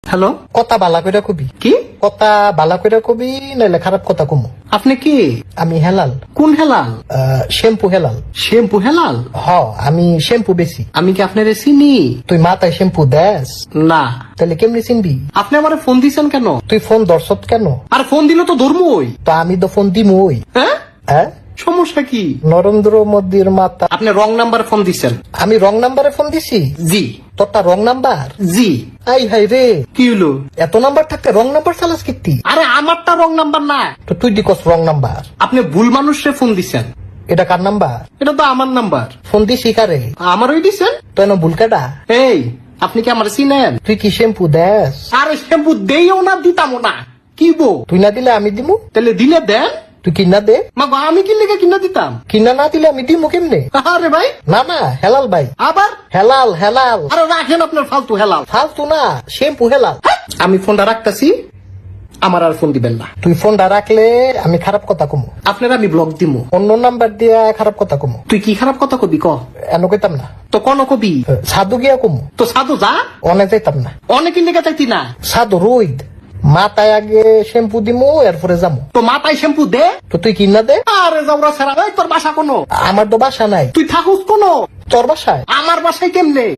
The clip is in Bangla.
হ্যালো, কথা বালা কইরা কবি। কি কথা বালা কইরা কবি নাইলে খারাপ কথা কমু। আপনি কি? আমি হেলাল। কোন হেলাল? শ্যাম্পু হেলাল। শ্যাম্পু হেলাল? হ, আমি শ্যাম্পু বেশি। আমি কি আপনার চিনি? তুই মাথায় শ্যাম্পু দেস? না। তাহলে কেমনি চিনবি? আপনি আমার ফোন দিছেন কেন? তুই ফোন দর্শত কেন? আর ফোন দিলে তো ধর্মই। তো আমি তো ফোন দিমই। হ্যাঁ, হ্যাঁ, সমস্যা কি? নরেন্দ্র মোদীর মাতা। আপনি রং নাম্বার ফোন দিচ্ছেন। আমি রং নাম্বারে ফোন দিছি? জি তোরটা রং নাম্বার? জি। আই হাই রে, কি হলো? এত নাম্বার থাকতে রং নাম্বার চালাস কিত্তি? আরে আমারটা রং নাম্বার না, তো তুই দিকস রং নাম্বার। আপনি ভুল মানুষে ফোন দিচ্ছেন। এটা কার নাম্বার? এটা তো আমার নাম্বার। ফোন দিছি কারে? আমারই দিচ্ছেন। তো এনে ভুল কাটা? এই, আপনি কি আমার চিনেন? তুই কি শ্যাম্পু দেস? আরে শ্যাম্পু দেইও না, দিতামও না। কি বো? তুই না দিলে আমি দিমু। তাহলে দিলে দেন। তুই কিনা দে। মা গো, আমি কিনলে কিনা দিতাম। কিনা না দিলে আমি দিমু কেমনে? আরে ভাই, না না, হেলাল ভাই। আবার হেলাল হেলাল। আরে রাখেন আপনার ফালতু হেলাল। ফালতু না, শ্যাম্পু হেলাল। আমি ফোনটা রাখতেছি, আমার আর ফোন দিবেন না। তুই ফোনটা রাখলে আমি খারাপ কথা কমু। আপনার আমি ব্লক দিমু। অন্য নাম্বার দিয়া খারাপ কথা কমু। তুই কি খারাপ কথা কবি ক? এন কইতাম না। তো কোন কবি? সাধু গিয়া কমু। তো সাধু যা, অনে যাইতাম না। অনেকের লেগে চাইতি না। সাধু রইদ, মাথায় আগে শ্যাম্পু দিমু, এরপরে যামু। তো মাথায় শ্যাম্পু দে। তো তুই কিনা দে। আরে যাওরা ছাড়া, তোর বাসা কোনো? আমার তো বাসা নাই। তুই থাকুস কোনো? তোর বাসায়? আমার বাসায় কেমনে?